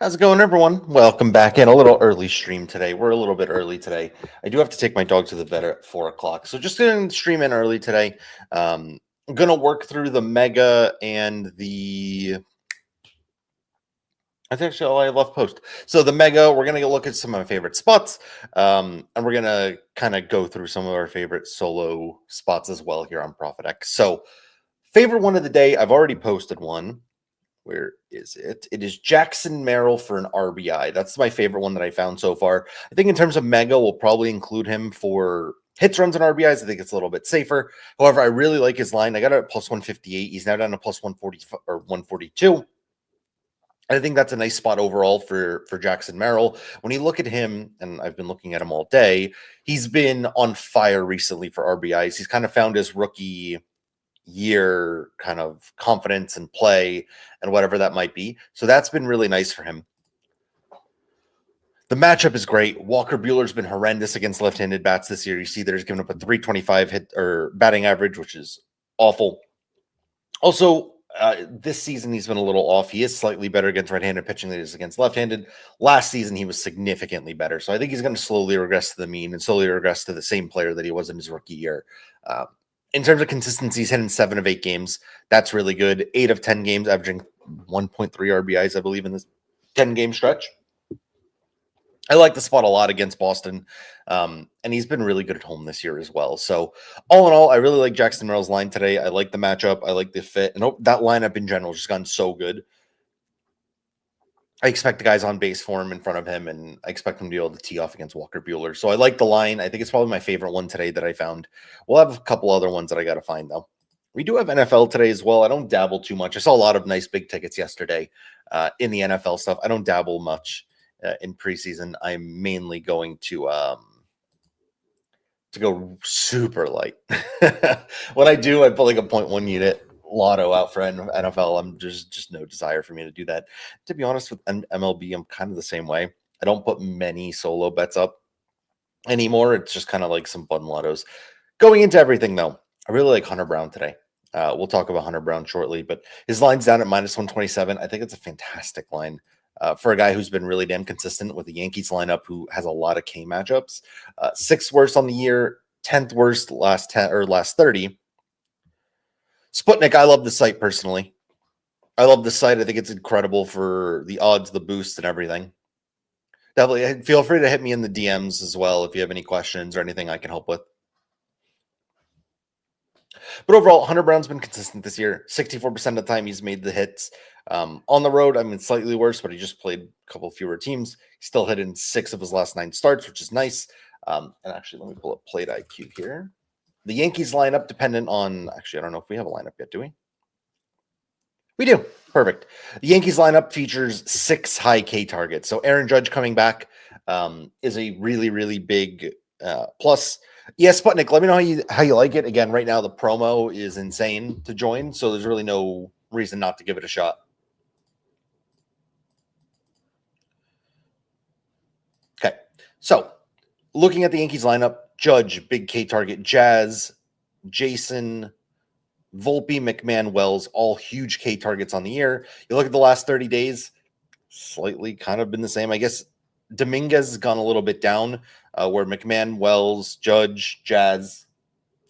How's it going, everyone? Welcome back in. A little early stream today. We're a little bit early today. I do have to take my dog to the vet at 4 o'clock. So just going to stream in early today. I'm going to work through the Mega and the... That's actually all I have left post. So the Mega, we're going to look at some of my favorite spots. And we're going to kind of go through some of our favorite solo spots as well here on Profit X. So favorite one of the day, I've already posted one. Where is it? It is Jackson Merrill for an RBI. That's my favorite one that I found so far. I think in terms of Mega, we'll probably include him for hits, runs, and RBIs. I think it's a little bit safer. However, I really like his line. I got it at plus 158. He's now down to plus 140 or 142. I think that's a nice spot overall for Jackson Merrill. When you look at him, and I've been looking at him all day, he's been on fire recently for RBIs. He's kind of found his rookie year kind of confidence and play and whatever that might be. So that's been really nice for him. The matchup is great. Walker Buehler's been horrendous against left-handed bats this year. You see that he's given up a 325 hit or batting average, which is awful. Also, this season he's been a little off. He is slightly better against right-handed pitching than he is against left-handed. Last season he was significantly better. So I think he's going to slowly regress to the mean and slowly regress to the same player that he was in his rookie year. In terms of consistency, he's hitting 7 of 8 games. That's really good. 8 of 10 games, averaging 1.3 RBIs, I believe, in this 10-game stretch. I like the spot a lot against Boston, and he's been really good at home this year as well. So all in all, I really like Jackson Merrill's line today. I like the matchup. I like the fit. And that lineup in general has just gotten so good. I expect the guys on base for him in front of him, and I expect him to be able to tee off against Walker Buehler. So I like the line. I think it's probably my favorite one today that I found. We'll have a couple other ones that I got to find, though. We do have NFL today as well. I don't dabble too much. I saw a lot of nice big tickets yesterday in the NFL stuff. I don't dabble much in preseason. I'm mainly going to go super light. When I do, I put like a 0.1 unit lotto out for NFL. I'm just no desire for me to do that. To be honest, with MLB, I'm kind of the same way. I don't put many solo bets up anymore. It's just kind of like some fun lottos. Going into everything, though, I really like Hunter Brown today. We'll talk about Hunter Brown shortly, but his line's down at minus 127. I think it's a fantastic line for a guy who's been really damn consistent with the Yankees lineup, who has a lot of K matchups. 6th worst on the year, 10th worst last 10 or last 30. Sputnik, I love the site personally. I love the site. I think it's incredible for the odds, the boost, and everything. Definitely feel free to hit me in the DMs as well if you have any questions or anything I can help with. But overall, Hunter Brown's been consistent this year. 64% of the time he's made the hits. On the road, I mean, slightly worse, but he just played a couple fewer teams. He still hit in 6 of his last 9 starts, which is nice. And actually, let me pull up Plate IQ here. The Yankees lineup dependent on, actually, I don't know if we have a lineup yet, do we? We do. Perfect. The Yankees lineup features 6 high K targets. So Aaron Judge coming back is a really, really big plus. Yeah, Sputnik, let me know how you like it. Again, right now the promo is insane to join, so there's really no reason not to give it a shot. Okay, so looking at the Yankees lineup, Judge, big K target, Jazz, Jason, Volpe, McMahon, Wells, all huge K targets on the year. You look at the last 30 days, slightly kind of been the same. I guess Dominguez has gone a little bit down, where McMahon, Wells, Judge, Jazz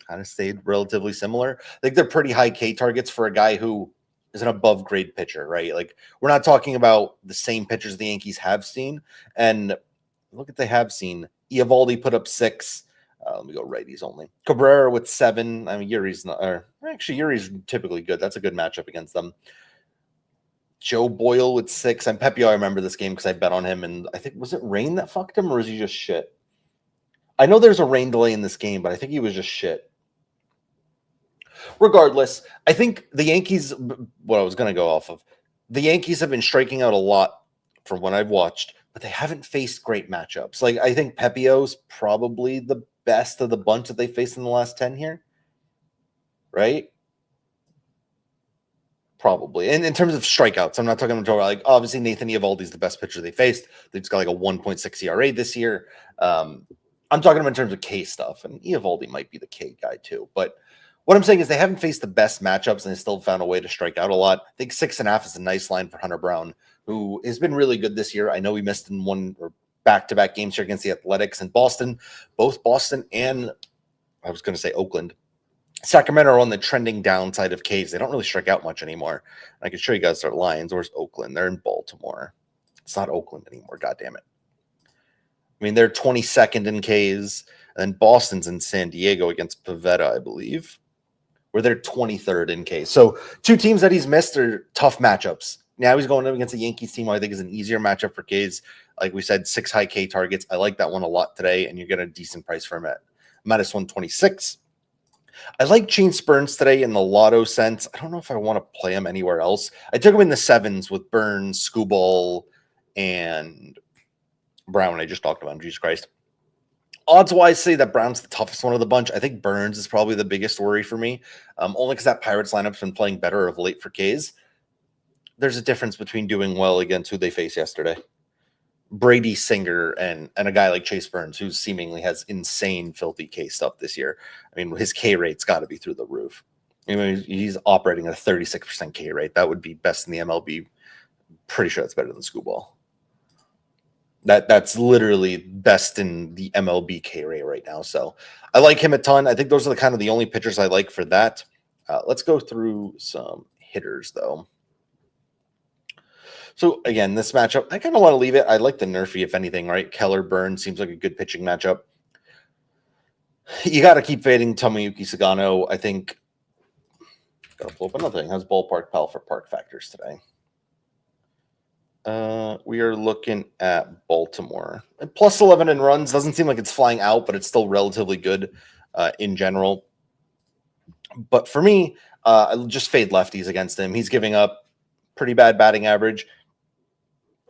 kind of stayed relatively similar. I think they're pretty high K targets for a guy who is an above grade pitcher, right? Like, we're not talking about the same pitchers the Yankees have seen. And look at they have seen. Eovaldi put up 6. Let me go righties only. Cabrera with 7. I mean, Yuri's not, or actually Yuri's typically good. That's a good matchup against them. Joe Boyle with 6. And Pepe, I remember this game because I bet on him. And I think, was it rain that fucked him, or was he just shit? I know there's a rain delay in this game, but I think he was just shit. Regardless, I think the Yankees, what I was going to go off of, the Yankees have been striking out a lot from what I've watched, but they haven't faced great matchups. Like, I think Pepio's probably the best of the bunch that they faced in the last 10 here, right? Probably. And in terms of strikeouts, I'm not talking about, like, obviously Nathan Eovaldi is the best pitcher they faced. They've got like a 1.6 ERA this year. I'm talking about in terms of K stuff, and Eovaldi might be the K guy too. But What I'm saying is they haven't faced the best matchups and they still found a way to strike out a lot. I think 6.5 is a nice line for Hunter Brown, who has been really good this year. I know he missed in one or back-to-back games here against the Athletics and Boston. Both Boston and, I was going to say Oakland, Sacramento are on the trending downside of Ks. They don't really strike out much anymore. I can show you guys their lines. Where's Oakland? They're in Baltimore. It's not Oakland anymore. God damn it. I mean, they're 22nd in Ks, and then Boston's in San Diego against Pavetta, I believe, where they're 23rd in Ks. So two teams that he's missed are tough matchups. Now he's going up against a Yankees team, who I think is an easier matchup for Ks. Like we said, 6 high K targets. I like that one a lot today, and you get a decent price for him at -126. I like Gene Burns today in the lotto sense. I don't know if I want to play him anywhere else. I took him in the 7s with Burns, Skubal, and Brown. I just talked about him. Jesus Christ. Odds-wise, say that Brown's the toughest one of the bunch. I think Burns is probably the biggest worry for me, only because that Pirates lineup's been playing better of late for Ks. There's a difference between doing well against who they faced yesterday. Brady Singer and a guy like Chase Burns, who seemingly has insane filthy K stuff this year. I mean, his K rate's got to be through the roof. I mean, he's operating at a 36% K rate. That would be best in the MLB. Pretty sure that's better than Skubal. That's literally best in the MLB K rate right now. So I like him a ton. I think those are the kind of the only pitchers I like for that. Let's go through some hitters, though. So, again, this matchup, I kind of want to leave it. I like the Nerfy, if anything, right? Keller Burns seems like a good pitching matchup. You got to keep fading Tomoyuki Sagano. I think, got to pull up another thing. How's Ballpark Pal for park factors today? We are looking at Baltimore. And plus 11 in runs. Doesn't seem like it's flying out, but it's still relatively good in general. But for me, I'll just fade lefties against him. He's giving up pretty bad batting average.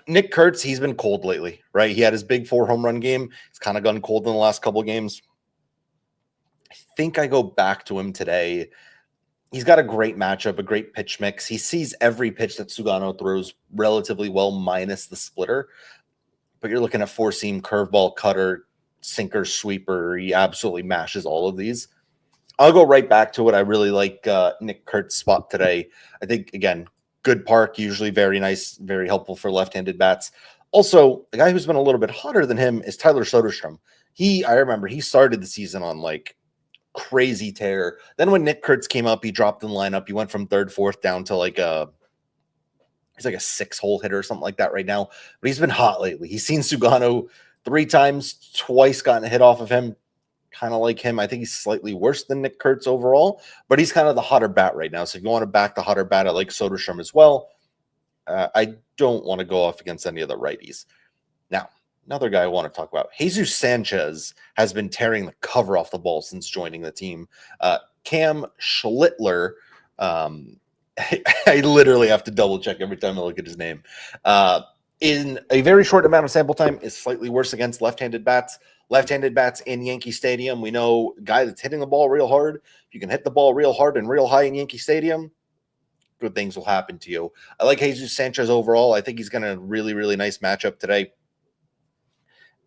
Nick Kurtz, he's been cold lately, right? He had his big 4 home run game. He's kind of gone cold in the last couple of games. I think I go back to him today. He's got a great matchup, a great pitch mix. He sees every pitch that Sugano throws relatively well, minus the splitter. But you're looking at 4-seam, curveball, cutter, sinker, sweeper. He absolutely mashes all of these. I'll go right back to it. I really like Nick Kurtz's spot today. I think, again, good park, usually very nice, very helpful for left-handed bats. Also, the guy who's been a little bit hotter than him is Tyler Soderstrom. I remember he started the season on like crazy tear. Then when Nick Kurtz came up, he dropped in the lineup. He went from 3rd, 4th down to he's like a 6-hole hitter or something like that right now. But he's been hot lately. He's seen Sugano 3 times, twice gotten a hit off of him. Kind of like him. I think he's slightly worse than Nick Kurtz overall, but he's kind of the hotter bat right now. So if you want to back the hotter bat, I like Soderstrom as well. I don't want to go off against any of the righties. Now, another guy I want to talk about, Jesus Sanchez, has been tearing the cover off the ball since joining the team. Cam Schlittler, I literally have to double check every time I look at his name. In a very short amount of sample time, is slightly worse against left-handed bats. Left-handed bats in Yankee Stadium, we know a guy that's hitting the ball real hard. If you can hit the ball real hard and real high in Yankee Stadium, good things will happen to you. I like Jesus Sanchez overall. I think he's got a really, really nice matchup today.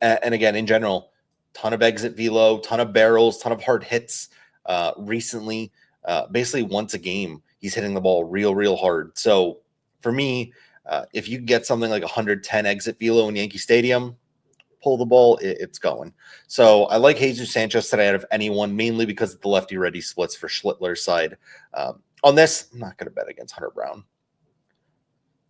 And again, in general, ton of exit velo, ton of barrels, ton of hard hits recently. Basically, once a game, he's hitting the ball real, real hard. So for me, if you get something like 110 exit velo in Yankee Stadium, pull the ball, it's going. So I like Jesus Sanchez today out of anyone, mainly because of the lefty-righty splits for Schlittler's side. On this, I'm not going to bet against Hunter Brown.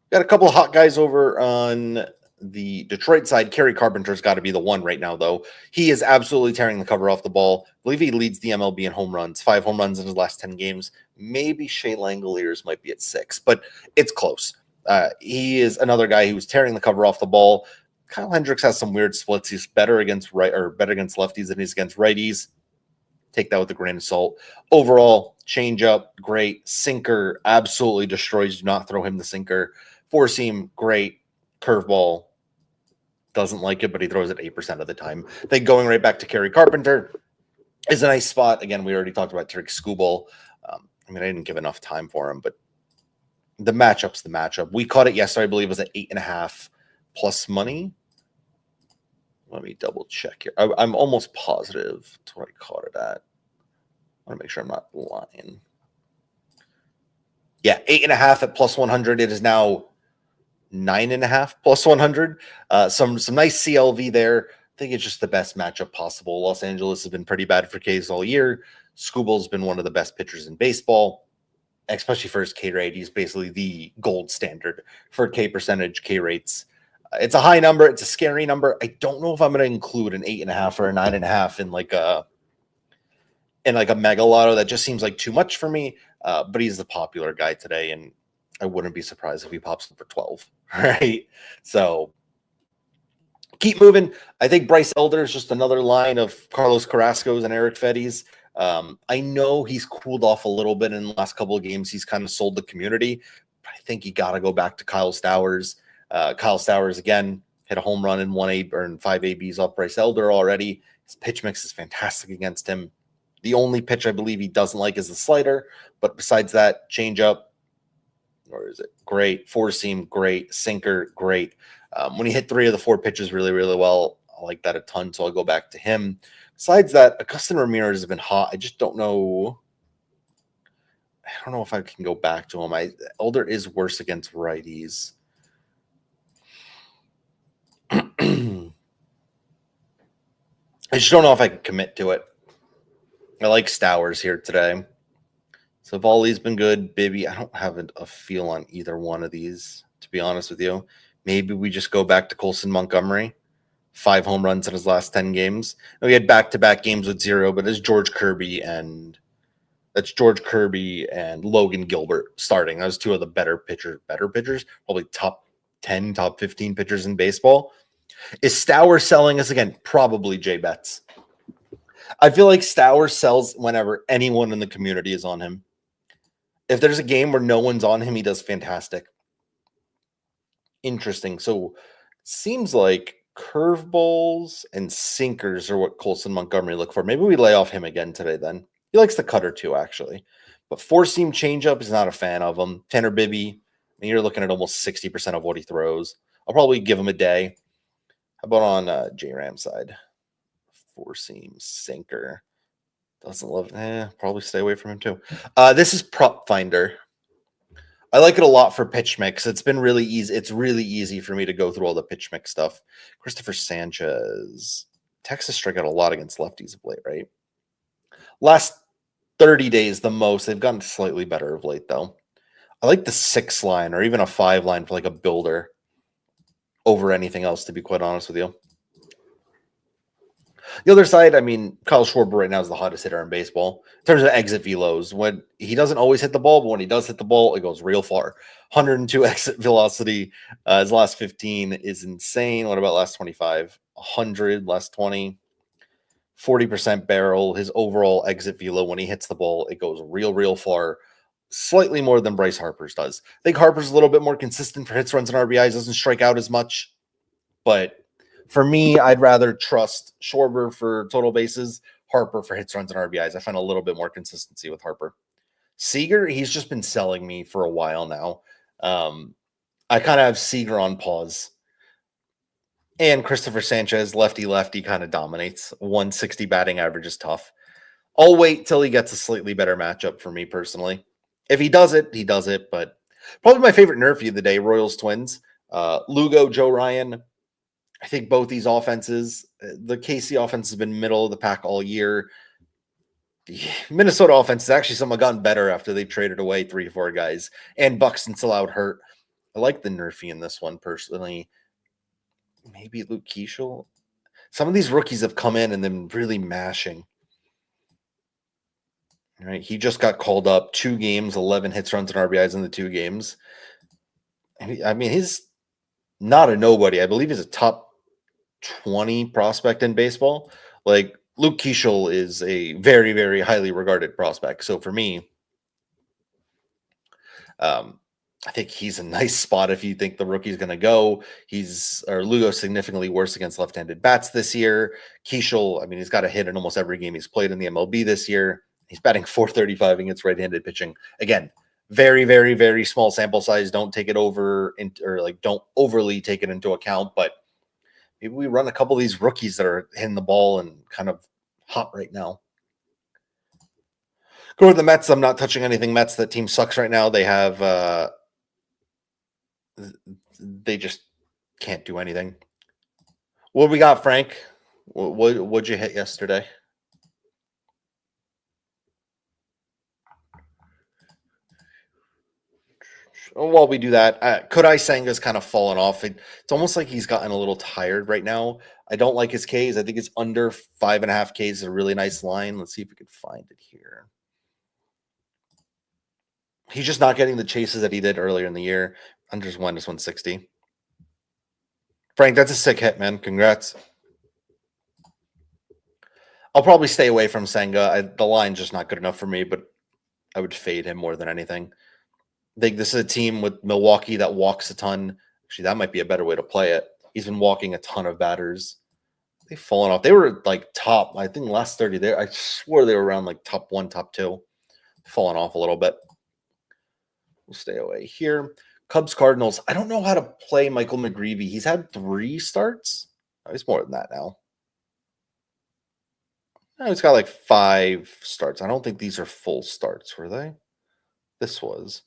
Got a couple of hot guys over on the Detroit side. Kerry Carpenter's got to be the one right now, though. He is absolutely tearing the cover off the ball. I believe he leads the MLB in home runs, 5 home runs in his last 10 games. Maybe Shea Langoliers might be at 6, but it's close. He is another guy who's tearing the cover off the ball. Kyle Hendricks has some weird splits. He's better against better against lefties than he's against righties. Take that with a grain of salt. Overall, changeup, great. Sinker, absolutely destroys. Do not throw him the sinker. 4-seam, great. Curveball, doesn't like it, but he throws it 8% of the time. Then going right back to Kerry Carpenter is a nice spot. Again, we already talked about Tarek Skubal. I didn't give enough time for him, but the matchup's the matchup. We caught it yesterday, I believe it was at 8.5 plus money. Let me double check here. I'm almost positive that's what I caught it at. I want to make sure I'm not lying. Yeah, 8.5 at plus 100. It is now 9.5 plus 100. Some nice CLV there. I think it's just the best matchup possible. Los Angeles has been pretty bad for Ks all year. Skubal's been one of the best pitchers in baseball, especially for his K rate. He's basically the gold standard for K percentage, K rates. It's a high number. It's a scary number. I don't know if I'm going to include an 8.5 or a 9.5 in like a mega lotto. That just seems like too much for me. But he's the popular guy today, and I wouldn't be surprised if he pops in for 12. Right. So keep moving. I think Bryce Elder is just another line of Carlos Carrasco's and Eric Fetty's. I know he's cooled off a little bit in the last couple of games. He's kind of sold the community. But I think you got to go back to Kyle Stowers. Kyle Stowers, again, hit a home run in 1A or in 5 ABs off Bryce Elder already. His pitch mix is fantastic against him. The only pitch I believe he doesn't like is the slider. But besides that, changeup, or is it great? Four seam, great. Sinker, great. When he hit 3 of the 4 pitches really, really well, I like that a ton, so I'll go back to him. Besides that, Augustin Ramirez has been hot. I just don't know. I don't know if I can go back to him. Elder is worse against righties. I just don't know if I can commit to it. I like Stowers here today. So Volley's been good. Bibby, I don't have a feel on either one of these, to be honest with you. Maybe we just go back to Colson Montgomery. 5 home runs in his last 10 games. And we had back-to-back games with 0, but it's George Kirby and Logan Gilbert starting. Those 2 of the better pitchers, probably top 10, top 15 pitchers in baseball. Is Stowers selling us again? Probably Jay Betts. I feel like Stowers sells whenever anyone in the community is on him. If there's a game where no one's on him, he does fantastic. Interesting. So it seems like curveballs and sinkers are what Colson Montgomery look for. Maybe we lay off him again today then. He likes the cutter too, actually. But 4-seam changeup is not a fan of him. Tanner Bibby, and you're looking at almost 60% of what he throws. I'll probably give him a day. How about on J-Ram side? 4-seam sinker. Doesn't love probably stay away from him too. This is Prop Finder. I like it a lot for pitch mix. It's been really easy. It's really easy for me to go through all the pitch mix stuff. Christopher Sanchez. Texas struck out a lot against lefties of late, right? Last 30 days the most. They've gotten slightly better of late, though. I like the 6 line or even a 5 line for like a builder over anything else, to be quite honest with you. The other side, I mean, Kyle Schwarber right now is the hottest hitter in baseball in terms of exit velos. When he doesn't always hit the ball, but when he does hit the ball, it goes real far. 102 exit velocity. His last 15 is insane. What about last 25? 100, last 20. 40% barrel. His overall exit velo, when he hits the ball, it goes real far. Slightly more than Bryce Harper's does. I think Harper's a little bit more consistent for hits, runs, and RBIs. Doesn't strike out as much. But for me, I'd rather trust Schwarber for total bases, Harper for hits, runs, and RBIs. I find a little bit more consistency with Harper. Seager, he's just been selling me for a while now. I kind of have Seager on pause. And Christopher Sanchez, lefty, kind of dominates. 160 batting average is tough. I'll wait till he gets a slightly better matchup for me personally. If he does it, he does it. But probably my favorite nerfy of the day, Royals Twins. Lugo, Joe Ryan. I think both these offenses, the KC offense has been middle of the pack all year. The Minnesota offense has actually somewhat gotten better after they traded away 3 or 4 guys. And Buxton's still out hurt. I like the nerfy in this one personally. Maybe Luke Keishel. Some of these rookies have come in and been really mashing. All right, he just got called up 2 games, 11 hits, runs, and RBIs in the 2 games. I mean, he's not a nobody. I believe he's a top 20 prospect in baseball. Like Luke Keishel is a very, very highly regarded prospect. So for me, I think he's a nice spot if you think the rookie's going to go. Lugo's significantly worse against left-handed bats this year. Keishel, I mean, he's got a hit in almost every game he's played in the MLB this year. He's batting .435 against right-handed pitching. Again, very, very, very small sample size. Don't take it over don't overly take it into account. But maybe we run a couple of these rookies that are hitting the ball and kind of hot right now. Go with the Mets. I'm not touching anything Mets. That team sucks right now. They have they just can't do anything. What we got, Frank? What'd you hit yesterday? While we do that, Kodai Senga's kind of fallen off. It's almost like he's gotten a little tired right now. I don't like his Ks. I think it's under 5.5 Ks is a really nice line. Let's see if we can find it here. He's just not getting the chases that he did earlier in the year. Under's minus 160. Frank, that's a sick hit, man. Congrats. I'll probably stay away from Senga. The line's just not good enough for me, but I would fade him more than anything. I think this is a team with Milwaukee that walks a ton. Actually, that might be a better way to play it. He's been walking a ton of batters. They've fallen off. They were like top, I think last 30 there. I swore they were around like top 1, top 2. Fallen off a little bit. We'll stay away here. Cubs, Cardinals. I don't know how to play Michael McGreevy. He's had 3 starts. Oh, he's more than that now. No, he's got like 5 starts. I don't think these are full starts, were they? This was.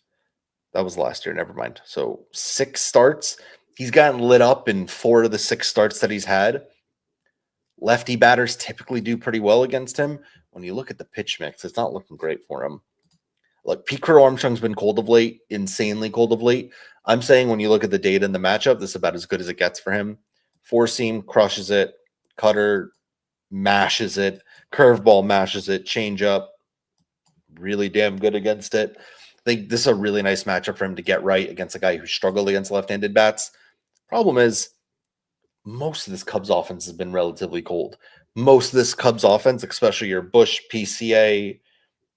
That was last year. Never mind. So 6 starts. He's gotten lit up in 4 of the 6 starts that he's had. Lefty batters typically do pretty well against him. When you look at the pitch mix, it's not looking great for him. Look, Pete Crow Armstrong's been cold of late, insanely cold of late. I'm saying when you look at the data in the matchup, this is about as good as it gets for him. 4-seam crushes it. Cutter mashes it. Curveball mashes it. Changeup, really damn good against it. I think this is a really nice matchup for him to get right against a guy who struggled against left-handed bats. Problem is, most of this Cubs offense has been relatively cold. Most of this Cubs offense, especially your Bush, PCA,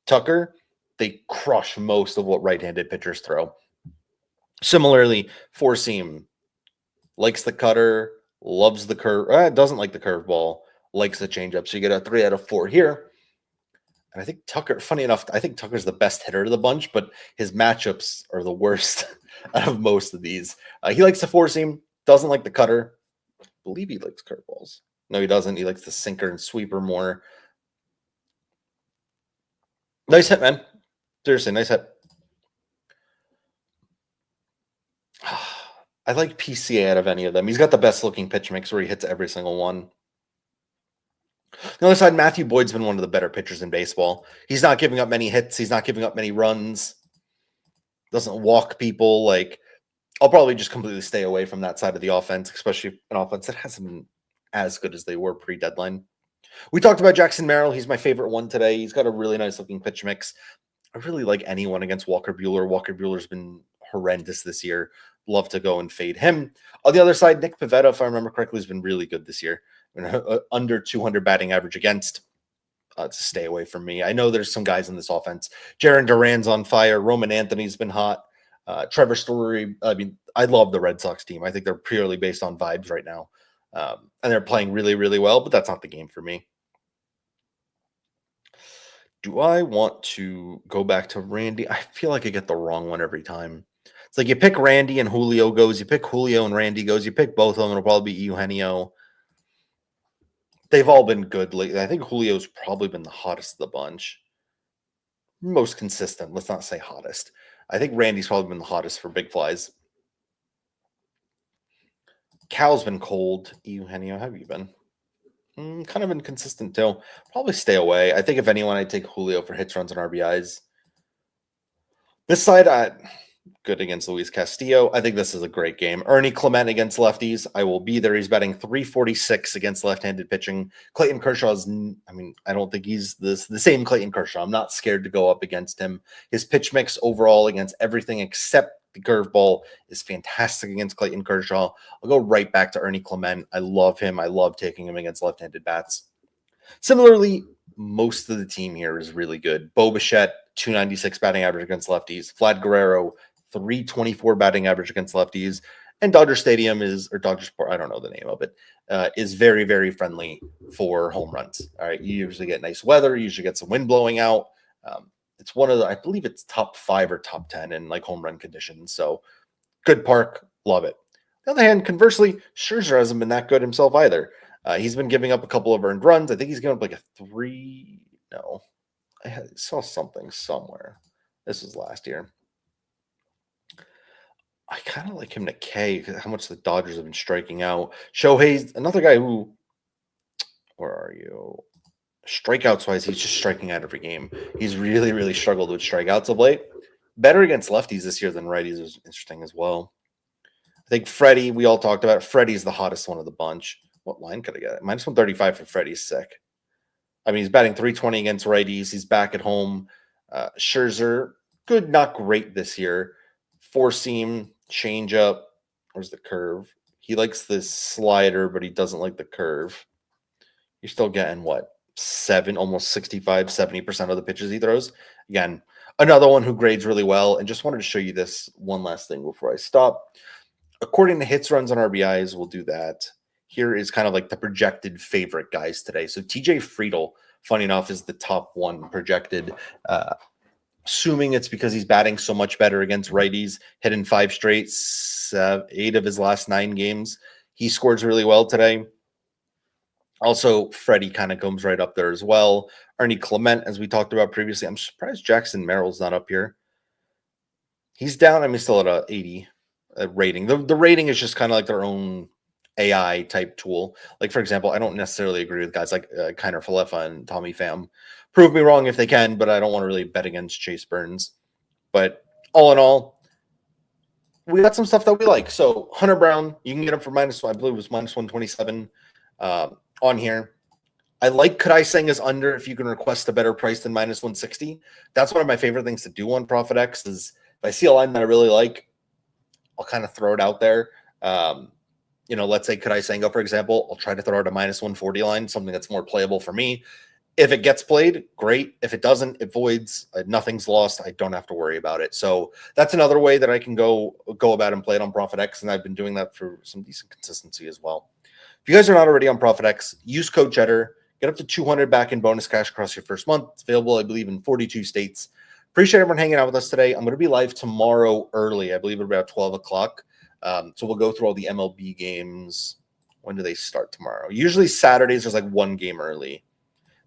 Tucker, they crush most of what right-handed pitchers throw. Similarly, 4-seam likes the cutter, loves the curve, doesn't like the curveball, likes the changeup. So you get a 3 out of 4 here. And I think Tucker, funny enough, I think Tucker's the best hitter of the bunch, but his matchups are the worst out of most of these. He likes the 4-seam, doesn't like the cutter. I believe he likes curveballs. No, he doesn't. He likes the sinker and sweeper more. Nice hit, man. Seriously, nice hit. I like PCA out of any of them. He's got the best looking pitch mix where he hits every single one. The other side, Matthew Boyd's been one of the better pitchers in baseball. He's not giving up many hits. He's not giving up many runs. Doesn't walk people. Like, I'll probably just completely stay away from that side of the offense, especially an offense that hasn't been as good as they were pre-deadline. We talked about Jackson Merrill. He's my favorite one today. He's got a really nice looking pitch mix. I really like anyone against Walker Buehler. Walker Buehler's been horrendous this year. Love to go and fade him. On the other side, Nick Pivetta, if I remember correctly, has been really good this year. Under 200 batting average against. To stay away from me. I know there's some guys in this offense. Jarren Duran's on fire. Roman Anthony's been hot. Trevor Story. I mean, I love the Red Sox team. I think they're purely based on vibes right now. And they're playing really, really well, but that's not the game for me. Do I want to go back to Randy? I feel like I get the wrong one every time. It's like you pick Randy and Julio goes. You pick Julio and Randy goes. You pick both of them. It'll probably be Eugenio. They've all been good lately. I think Julio's probably been the hottest of the bunch. Most consistent. Let's not say hottest. I think Randy's probably been the hottest for big flies. Cal's been cold. Eugenio, how have you been? Kind of inconsistent too. Probably stay away. I think if anyone, I'd take Julio for hits, runs, and RBIs. This side, good against Luis Castillo. I think this is a great game. Ernie Clement against lefties. I will be there. He's batting 346 against left-handed pitching. Clayton Kershaw's, I don't think he's the same Clayton Kershaw. I'm not scared to go up against him. His pitch mix overall against everything except the curveball is fantastic against Clayton Kershaw. I'll go right back to Ernie Clement. I love him. I love taking him against left-handed bats. Similarly, most of the team here is really good. Bo Bichette, 296 batting average against lefties. Vlad Guerrero, 324 batting average against lefties. And Dodger Stadium or Dodger Sport, I don't know the name of it, is very, very friendly for home runs. All right, you usually get nice weather. You usually get some wind blowing out. It's one of the, I believe it's top 5 or top 10 in like home run conditions. So good park, love it. On the other hand, conversely, Scherzer hasn't been that good himself either. He's been giving up a couple of earned runs. I think he's given up like saw something somewhere. This was last year. I kind of like him to K, how much the Dodgers have been striking out. Shohei's another guy who, where are you? Strikeouts wise, he's just striking out every game. He's really, really struggled with strikeouts of late. Better against lefties this year than righties is interesting as well. I think Freddie, we all talked about it. Freddie's the hottest one of the bunch. What line could I get? Minus 135 for Freddie's sick. I mean, he's batting 320 against righties. He's back at home. Scherzer, good, not great this year. Four seam, change up. Where's the curve? He likes this slider, but he doesn't like the curve. You're still getting what? Almost 65, 70% of the pitches he throws. Again, another one who grades really well. And just wanted to show you this one last thing before I stop. According to hits, runs, and RBIs, we'll do that. Here is kind of like the projected favorite guys today. So TJ Friedl, funny enough, is the top one projected. Assuming it's because he's batting so much better against righties, hitting 5 straight, 8 of his last 9 games. He scores really well today. Also, Freddie kind of comes right up there as well. Ernie Clement, as we talked about previously. I'm surprised Jackson Merrill's not up here. He's down. I mean, still at a 80 rating. The rating is just kind of like their own AI type tool. Like, for example, I don't necessarily agree with guys like Kiner Falefa and Tommy Pham. Prove me wrong if they can, but I don't want to really bet against Chase Burns. But all in all, we got some stuff that we like. So Hunter Brown, you can get him for minus, I believe it was minus 127 on here. I like Kadai Senga's under if you can request a better price than minus 160. That's one of my favorite things to do on Profit X is if I see a line that I really like, I'll kind of throw it out there. Let's say Kadai Senga, for example, I'll try to throw out a minus 140 line, something that's more playable for me. If it gets played, great. If it doesn't, it voids. Nothing's lost. I don't have to worry about it. So that's another way that I can go about and play it on Profit X, and I've been doing that for some decent consistency as well. If you guys are not already on Profit X, use code Cheddar. Get up to $200 back in bonus cash across your first month. It's available, I believe, in 42 states. Appreciate everyone hanging out with us today. I'm going to be live tomorrow early. I believe at about 12 o'clock. So we'll go through all the MLB games. When do they start tomorrow? Usually Saturdays, there's like one game early.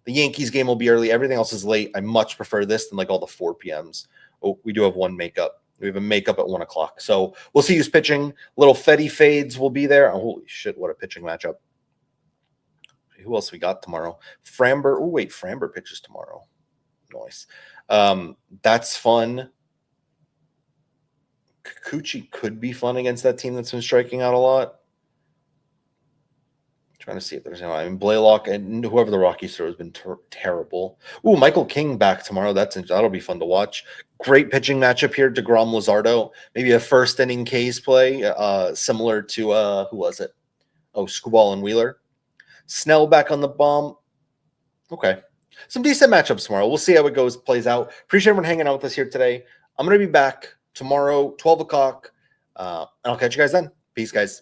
The Yankees game will be early. Everything else is late. I much prefer this than like all the 4 p.m.s. Oh, we do have one makeup. We have a makeup at 1 o'clock. So we'll see who's pitching. Little Fetty Fades will be there. Oh, holy shit, what a pitching matchup. Who else we got tomorrow? Framber. Oh, wait, Framber pitches tomorrow. Nice. That's fun. Kikuchi could be fun against that team that's been striking out a lot. Trying to see if there's any. I mean, Blaylock and whoever the Rockies throw has been terrible. Ooh, Michael King back tomorrow. That'll be fun to watch. Great pitching matchup here. DeGrom Luzardo. Maybe a first inning K's play, similar to who was it? Oh, Skubal and Wheeler. Snell back on the bomb. Okay, some decent matchups tomorrow. We'll see how it plays out. Appreciate everyone hanging out with us here today. I'm gonna be back tomorrow, 12 o'clock, and I'll catch you guys then. Peace, guys.